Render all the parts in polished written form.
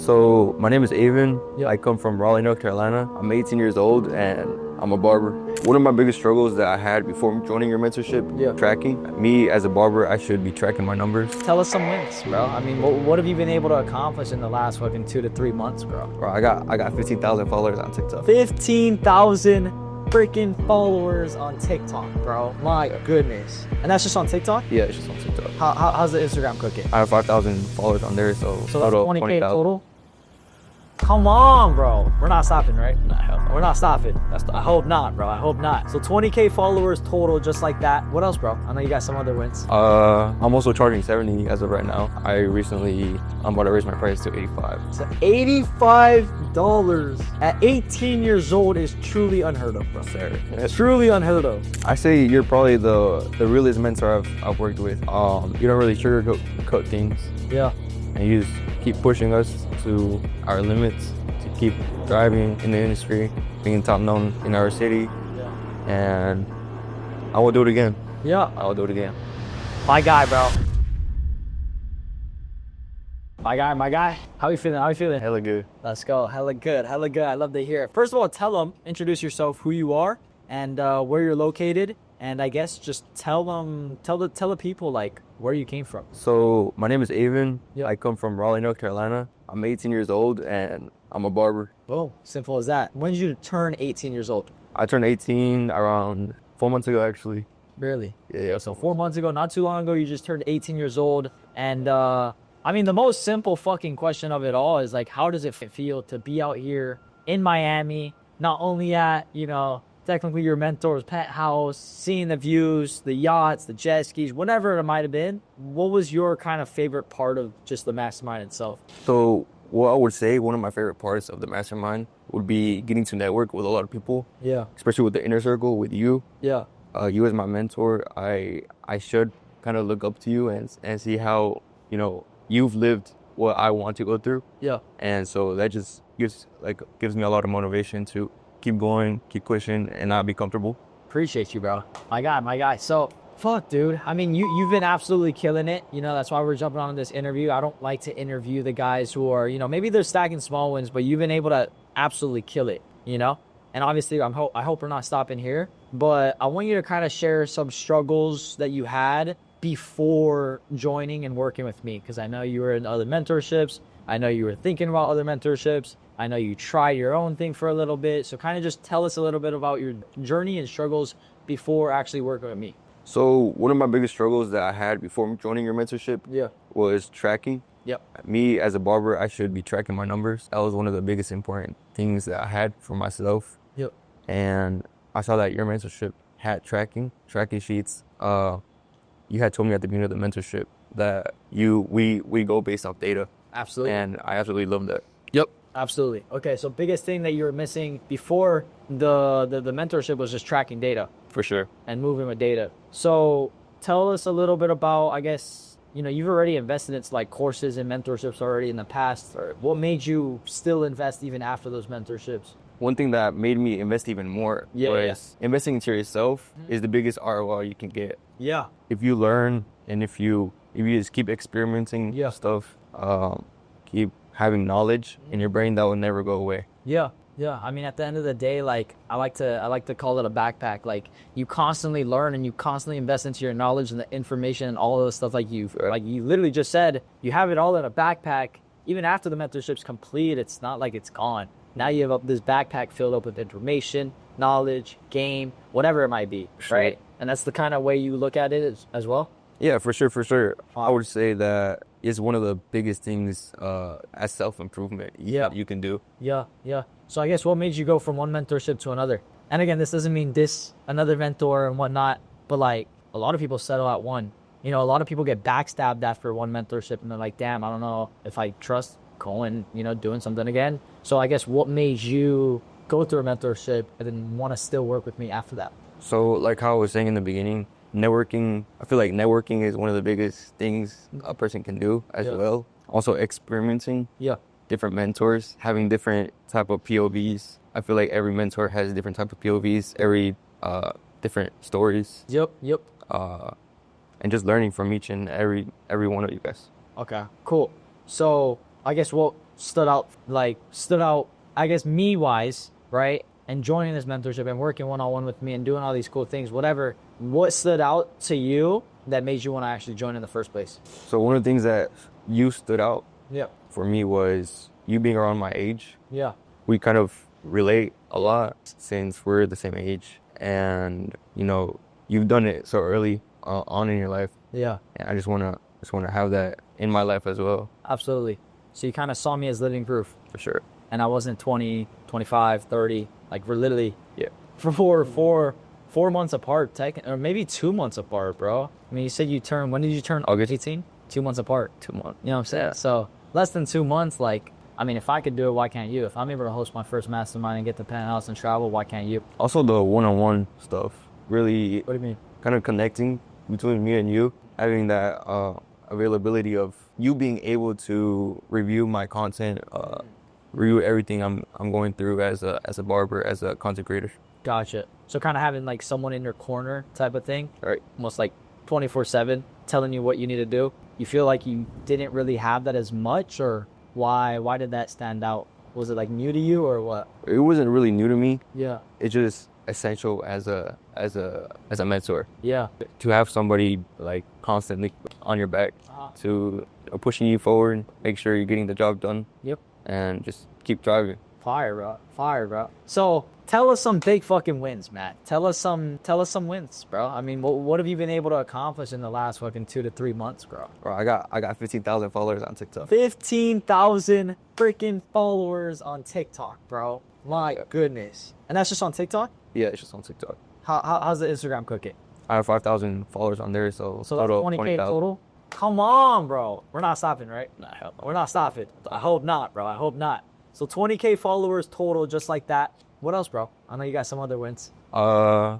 So my name is Avon. Yeah. I come from Raleigh, North Carolina. I'm 18 years old and I'm a barber. One of my biggest struggles that I had before joining your mentorship, Yeah. tracking. Me as a barber, I should be tracking my numbers. Tell us some wins, bro. I mean, what have you been able to accomplish in the last fucking 2 to 3 months, bro? Bro, I got 15,000 followers on TikTok. 15,000 freaking followers on TikTok, bro. My goodness. And that's just on TikTok? Yeah, it's just on TikTok. How's the Instagram cooking? I have 5,000 followers on there, so So that's total 20K 20,000. total? Come on, bro. We're not stopping, right? Nah, hell no. We're not stopping. I hope not, bro. I hope not. So 20K followers total, just like that. What else, bro? I know you got some other wins. I'm also charging 70 as of right now. I'm about to raise my price to 85. So $85 at 18 years old is truly unheard of, bro. Sir. It's truly unheard of. I say you're probably the realest mentor I've worked with. You don't really sugarcoat things, Yeah. and you just keep pushing us to our limits to keep thriving in the industry, being top known in our city, and I will do it again. Yeah. I will do it again. My guy, bro. My guy. How you feeling? Hella good. Let's go. Hella good. I love to hear it. First of all, tell them, introduce yourself, who you are, and where you're located. And I guess just tell the people like where you came from. So my name is Avon. Yeah. I come from Raleigh, North Carolina. I'm 18 years old and I'm a barber. Boom. Simple as that. When did you turn 18 years old? I turned 18 around 4 months ago, actually. Really? Yeah. So 4 months ago, not too long ago, you just turned 18 years old. And I mean, the most simple fucking question of it all is like, how does it feel to be out here in Miami, not only at, technically your mentor's penthouse, seeing the views, the yachts, the jet skis, whatever it might have been. What was your kind of favorite part of just the Mastermind itself? So what I would say, one of my favorite parts of the Mastermind would be getting to network with a lot of people, Yeah. especially with the inner circle, with you. Yeah. You as my mentor, I should kind of look up to you and see how, you've lived what I want to go through. Yeah. And so that just gives me a lot of motivation to keep going, keep pushing, and not be comfortable. Appreciate you, bro. My guy. So, fuck, dude. I mean, you've been absolutely killing it. That's why we're jumping on this interview. I don't like to interview the guys who are, maybe they're stacking small wins, but you've been able to absolutely kill it, And obviously, I hope we're not stopping here. But I want you to kind of share some struggles that you had before joining and working with me, because I know you were in other mentorships. I know you were thinking about other mentorships. I know you tried your own thing for a little bit. So kind of just tell us a little bit about your journey and struggles before actually working with me. So one of my biggest struggles that I had before joining your mentorship was tracking. Yep. Me as a barber, I should be tracking my numbers. That was one of the biggest important things that I had for myself. Yep. And I saw that your mentorship had tracking sheets. You had told me at the beginning of the mentorship that we go based off data. Absolutely. And I absolutely love that. Yep. Absolutely. Okay, so biggest thing that you were missing before the mentorship was just tracking data. For sure. And moving with data. So tell us a little bit about, I guess, you've already invested in like courses and mentorships already in the past. Or what made you still invest even after those mentorships? One thing that made me invest even more was investing into yourself is the biggest ROI you can get. Yeah. If you learn and if you just keep experimenting stuff, keep having knowledge in your brain, that will never go away. Yeah. I mean, at the end of the day, like I like to call it a backpack. Like you constantly learn and you constantly invest into your knowledge and the information and all of the stuff like you literally just said, you have it all in a backpack. Even after the mentorship's complete, it's not like it's gone. Now you have this backpack filled up with information, knowledge, game, whatever it might be, right? And that's the kind of way you look at it as well? Yeah, for sure. I would say that it's one of the biggest things as self-improvement you can do. Yeah. So I guess what made you go from one mentorship to another? And again, this doesn't mean another mentor and whatnot, but like a lot of people settle at one. A lot of people get backstabbed after one mentorship and they're like, damn, I don't know if I trust going, doing something again. So I guess what made you go through a mentorship and then want to still work with me after that? So like how I was saying in the beginning, networking, I feel like networking is one of the biggest things a person can do as well. Also experimenting. Yeah. Different mentors, having different type of POVs. I feel like every mentor has different type of POVs, every different stories. Yep. And just learning from each and every one of you guys. Okay, cool. So I guess stood out, I guess, me wise, right? And joining this mentorship and working one-on-one with me and doing all these cool things, whatever, what stood out to you that made you want to actually join in the first place? So one of the things that you stood out Yeah. for me was you being around my age. Yeah. We kind of relate a lot since we're the same age, and you know, you've done it so early on in your life. Yeah. And I just wanna have that in my life as well. Absolutely. So you kind of saw me as living proof. For sure. And I wasn't 20, 25, 30. Like, we're literally Yeah. four months apart, or maybe 2 months apart, bro. I mean, you said you turned, when did you turn? August. 18? 2 months apart. 2 months. You know what I'm saying? Yeah. So less than 2 months, like, I mean, if I could do it, why can't you? If I'm able to host my first mastermind and get the penthouse and travel, why can't you? Also, the one-on-one stuff, really What do you mean? kind of connecting between me and you, having that availability of you being able to review my content, review everything I'm going through as a barber, as a content creator. Gotcha. So kind of having like someone in your corner type of thing, Right. almost like 24/7, telling you what you need to do. You feel like you didn't really have that as much, or why did that stand out? Was it like new to you or what? It wasn't really new to me. Yeah. It's just essential as a mentor Yeah. to have somebody like constantly on your back, to pushing you forward, make sure you're getting the job done. Yep. And just keep driving. Fire, bro. Fire, bro. So tell us some big fucking wins, Matt. Tell us some wins, bro. I mean, what have you been able to accomplish in the last fucking 2 to 3 months, bro? Bro, I got 15,000 followers on TikTok. 15,000 freaking followers on TikTok, bro. My goodness. And that's just on TikTok? Yeah, it's just on TikTok. How's the Instagram cooking? I have 5,000 followers on there, so So that's total 20K 20,000. total? Come on, bro. We're not stopping, right? Nah, hell no. We're not stopping. I hope not, bro. I hope not. So 20K followers total, just like that. What else, bro? I know you got some other wins. I'm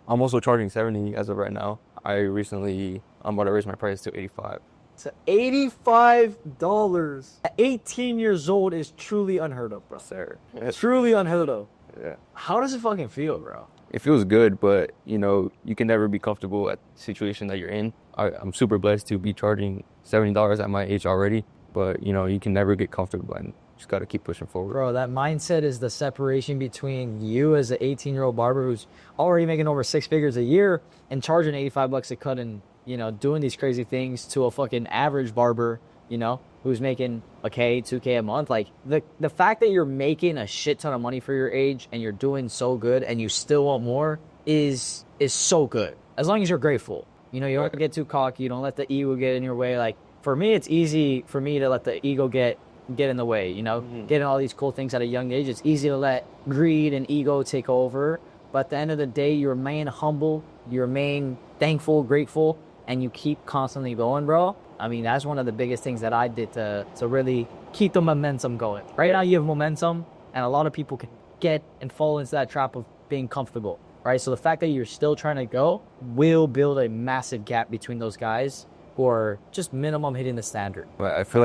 also charging 70 as of right now. I'm about to raise my price to 85. So $85 at 18 years old is truly unheard of, bro. Sir. Truly unheard of. Yeah. How does it fucking feel, bro? It feels good, but you know, you can never be comfortable at the situation that you're in. I'm super blessed to be charging $70 at my age already, but you know, you can never get comfortable and just got to keep pushing forward. Bro, that mindset is the separation between you as an 18-year-old barber who's already making over 6 figures a year and charging $85 a cut and, you know, doing these crazy things, to a fucking average barber, you know, who's making $1K, $2K a month. Like, the fact that you're making a shit ton of money for your age and you're doing so good and you still want more is so good. As long as you're grateful. You know, you don't get too cocky. You don't let the ego get in your way. Like, for me, it's easy for me to let the ego get in the way, you know, getting all these cool things at a young age. It's easy to let greed and ego take over. But at the end of the day, you remain humble, you remain thankful, grateful, and you keep constantly going, bro. I mean, that's one of the biggest things that I did to really keep the momentum going. Right now, you have momentum, and a lot of people can get and fall into that trap of being comfortable, right? So the fact that you're still trying to go will build a massive gap between those guys who are just minimum hitting the standard. But I feel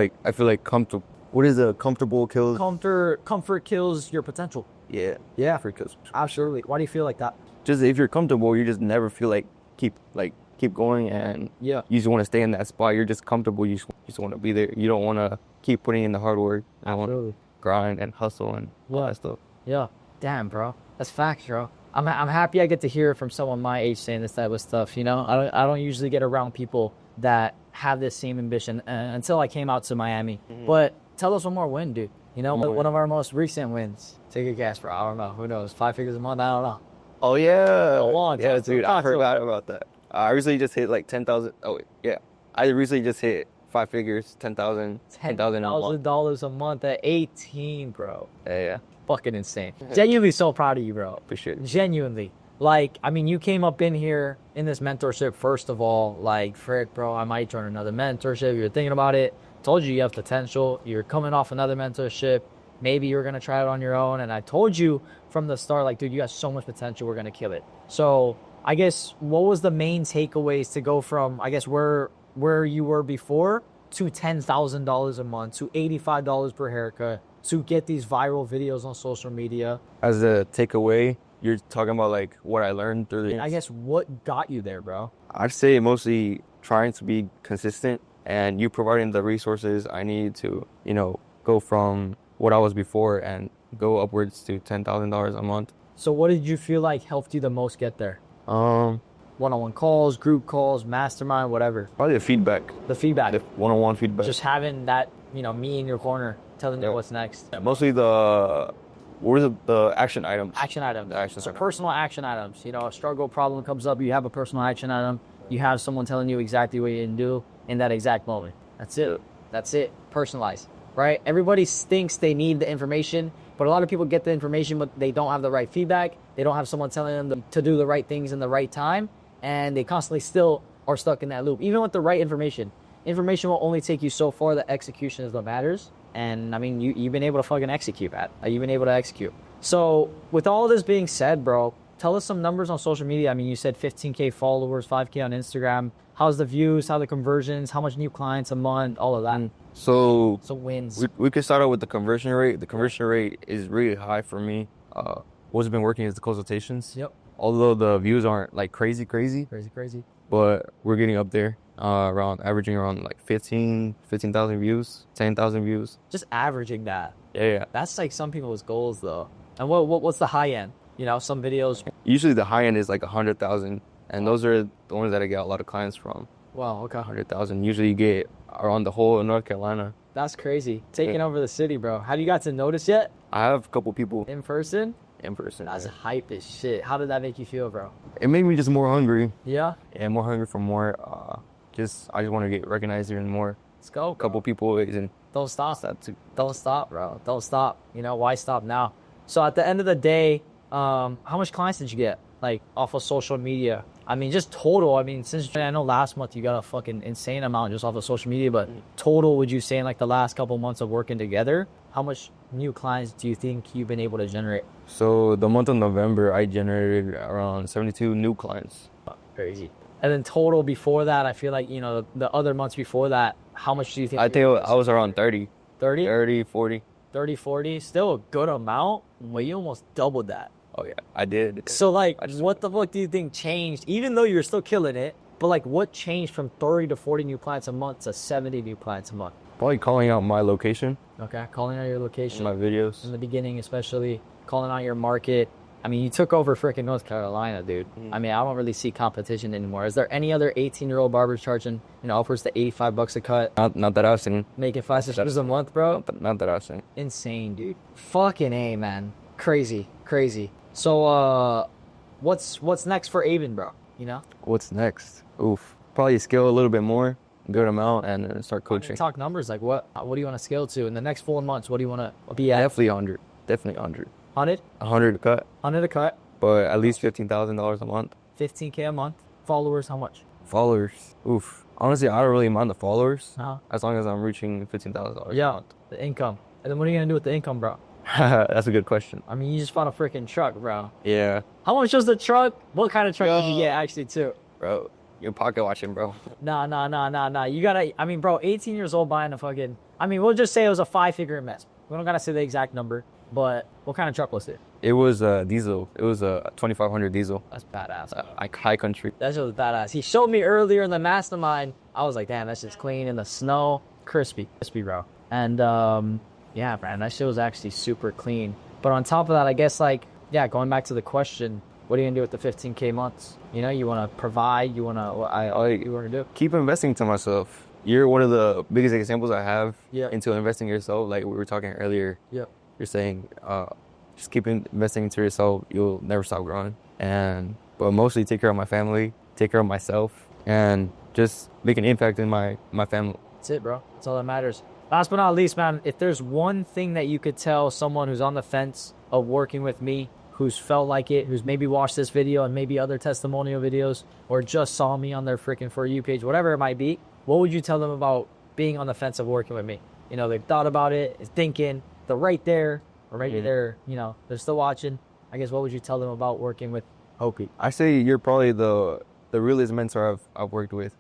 like comfortable. What is a comfortable kills? Comfort kills your potential. Yeah. Yeah, Comfort kills. absolutely. Why do you feel like that? Just if you're comfortable, you just never feel like keep going, and Yeah. you just want to stay in that spot. You're just comfortable. You just want to be there. You don't want to keep putting in the hard work. I want to grind and hustle and all that stuff. Yeah. Damn, bro. That's facts, bro. I'm happy I get to hear from someone my age saying this type of stuff. You know, I don't usually get around people that have this same ambition until I came out to Miami. But tell us one more win, dude. You know, one of our most recent wins. Take a guess, bro. I don't know. Who knows? 5 figures a month? I don't know. Oh yeah. Go on, Yeah, talk to dude. me. I forgot about that. I recently just hit like 10,000. Oh yeah. I recently just hit 5 figures, 10,000 a month. $10,000 a month at 18, bro. Yeah. Fucking insane. Genuinely so proud of you, bro. Appreciate it. Genuinely. Like, I mean, you came up in here in this mentorship, first of all, like, frick, bro, I might join another mentorship. You're thinking about it. Told you have potential. You're coming off another mentorship. Maybe you're going to try it on your own. And I told you from the start, like, dude, you got so much potential. We're going to kill it. So I guess what was the main takeaways to go from, I guess, where you were before to $10,000 a month, to $85 per haircut, to get these viral videos on social media? As a takeaway, you're talking about like what I learned through the. I guess what got you there, bro? I'd say mostly trying to be consistent, and you providing the resources I need to, you know, go from what I was before and go upwards to $10,000 a month. So what did you feel like helped you the most get there? One-on-one calls, group calls, mastermind, whatever. Probably the feedback. The feedback. The one-on-one feedback. Just having that, me in your corner, telling you what's next. Yeah, mostly the action items. Action items. The action So items. personal action items. A struggle problem comes up, you have a personal action item. You have someone telling you exactly what you can do in that exact moment. That's it. That's it. Personalized, right? Everybody thinks they need the information, but a lot of people get the information, but they don't have the right feedback. They don't have someone telling them to do the right things in the right time, and they constantly still are stuck in that loop. Even with the right information will only take you so far. The execution is what matters. And I mean, you've been able to fucking execute that. You've been able to execute. So with all this being said, bro, tell us some numbers on social media. I mean, you said 15K followers, 5K on Instagram. How's the views? How the conversions? How much new clients a month? All of that. So Wins. we could start out with the conversion rate. The conversion rate is really high for me. What's been working is the consultations. Yep. Although the views aren't like crazy, Crazy. but we're getting up there. Averaging around like 15,000 views, 10,000 views. Just averaging that. Yeah. That's like some people's goals though. And what's the high end? Some videos. Usually the high end is like 100,000, and those are the ones that I get a lot of clients from. Wow. Okay. 100,000. Usually you get around the whole of North Carolina. That's crazy. Taking over the city, bro. Have you got to notice yet? I have a couple people In person? in person. That's hype as shit. How did that make you feel, bro? It made me just more hungry. Yeah? Yeah, more hungry for more. I just want to get recognized even more. Let's go. A couple people and Don't stop. that too. Don't stop, bro. Don't stop. Why stop now? So at the end of the day, how much clients did you get? Like off of social media? I mean, just total. I mean, I know last month you got a fucking insane amount just off of social media, but total, would you say in like the last couple months of working together, how much new clients do you think you've been able to generate? So the month of November, I generated around 72 new clients. Crazy. And then total before that, I feel like, the other months before that, how much do you think? I think I was around 30. 30? 30, 40. 30, 40, still a good amount, but you almost doubled that. Oh yeah, I did. So like, what the fuck do you think changed? Even though you're still killing it, but like what changed from 30 to 40 new clients a month to 70 new clients a month? Probably calling out my location, Okay, calling out your location. my videos. In the beginning, especially calling out your market. I mean, you took over freaking North Carolina, dude. I mean, I don't really see competition anymore. Is there any other 18-year-old barbers charging, upwards to $85 a cut, Not that I've seen. making $5-6 a month, bro? Not that I've seen. Insane, dude. Fucking A, man. Crazy. So, what's next for Avon, bro? What's next? Oof. Probably scale a little bit more, good amount, and then start coaching. Talk numbers. Like, what do you want to scale to in the next 4 months? What do you want to be at? Definitely 100. Definitely 100. 100? 100 a cut, 100 a cut. but at least $15,000 a month. 15K a month. Followers, how much? Followers. Oof. Honestly, I don't really mind the followers Uh-huh. as long as I'm reaching $15,000 a Yeah, month. the income. And then what are you gonna do with the income, bro? That's a good question. I mean, you just bought a freaking truck, bro. Yeah, How much was the truck? What kind of truck did you get, actually, too? bro. You're pocket watching, bro. Nah. You gotta, I mean, bro, 18 years old buying a fucking, I mean, we'll just say it was a 5-figure investment. We don't gotta say the exact number, but what kind of truck was it? It was a diesel. It was a 2500 diesel. That's badass. High country. That shit was badass. He showed me earlier in the mastermind. I was like, damn, that's just clean in the snow. Crispy, bro. And, yeah, man, that shit was actually super clean. But on top of that, I guess, like, yeah, going back to the question, what are you gonna do with the 15K months? You want to provide. You want to. What you want to do? Keep investing to myself. You're one of the biggest examples I have Yeah. into investing yourself. Like we were talking earlier. Yep. You're saying, just keep investing into yourself. You'll never stop growing. But mostly take care of my family, take care of myself, and just make an impact in my family. That's it, bro. That's all that matters. Last but not least, man, if there's one thing that you could tell someone who's on the fence of working with me, who's felt like it, who's maybe watched this video and maybe other testimonial videos, or just saw me on their freaking For You page, whatever it might be, what would you tell them about being on the fence of working with me? They've thought about it, thinking, they're right there, or maybe they're still watching. I guess what would you tell them about working with Hopi? I say you're probably the realest mentor I've worked with.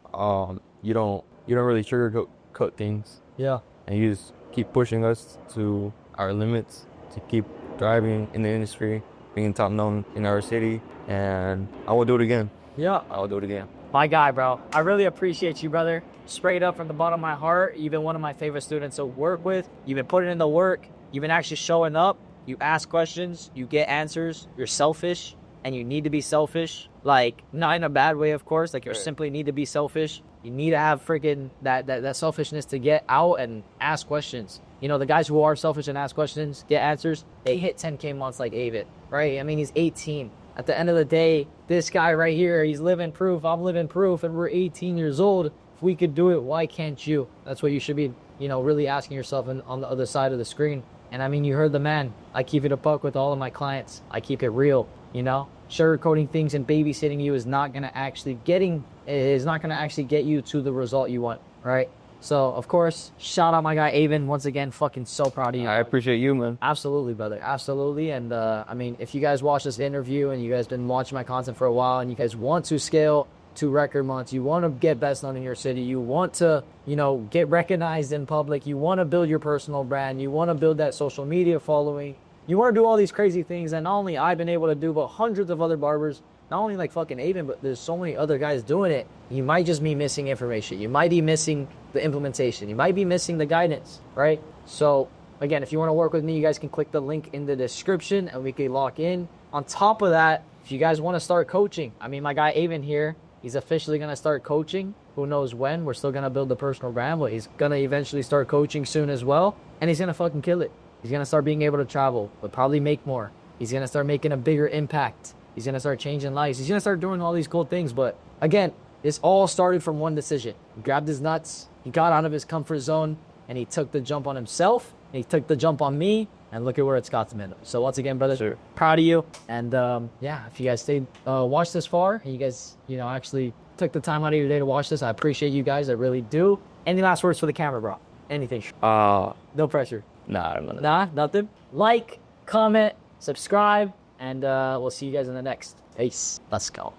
You don't really sugarcoat things, Yeah. and you just keep pushing us to our limits to keep thriving in the industry, being top known in our city, and I will do it again. Yeah. I will do it again. My guy, bro. I really appreciate you, brother. straight up from the bottom of my heart, you've been one of my favorite students to work with. You've been putting in the work. You've been actually showing up. You ask questions. You get answers. You're selfish, and you need to be selfish. Like, not in a bad way, of course. Like, you simply need to be selfish. You need to have freaking that selfishness to get out and ask questions. You know, the guys who are selfish and ask questions, get answers, they hit 10K months like Avid, right? I mean, he's 18. At the end of the day, this guy right here, he's living proof. I'm living proof, and we're 18 years old. If we could do it, why can't you? That's what you should be, you know, really asking yourself on the other side of the screen. And I mean, you heard the man. I keep it a buck with all of my clients. I keep it real, you know? Sugarcoating things and babysitting you is not going to actually get you to the result you want, right? So, of course, shout out my guy Avon. Once again, fucking so proud of you. I appreciate you, man. Absolutely, brother. Absolutely. And I mean, if you guys watch this interview and you guys been watching my content for a while and you guys want to scale to record months, you want to get best known in your city, you want to, you know, get recognized in public, you want to build your personal brand, you want to build that social media following, you want to do all these crazy things that not only I've been able to do, but hundreds of other barbers, not only like fucking Avon, but there's so many other guys doing it. You might just be missing information. You might be missing the implementation. You might be missing the guidance, right? So again, if you want to work with me, you guys can click the link in the description and we can lock in. On top of that, if you guys want to start coaching, I mean, my guy Avon here, he's officially going to start coaching. Who knows when? We're still going to build the personal brand, but he's going to eventually start coaching soon as well. And he's going to fucking kill it. He's going to start being able to travel, but probably make more. He's going to start making a bigger impact. He's going to start changing lives. He's going to start doing all these cool things. But again, this all started from one decision. He grabbed his nuts. He got out of his comfort zone and he took the jump on himself. And he took the jump on me. And look at where it's got him in. So once again, brother, Sure. Proud of you. And yeah, if you guys stayed, watched this far, and you guys, you know, actually took the time out of your day to watch this, I appreciate you guys. I really do. Any last words for the camera, bro? Anything? No pressure. Nah, I'm gonna. Nah, nothing. Like, comment, subscribe, and we'll see you guys in the next. Peace. Let's go.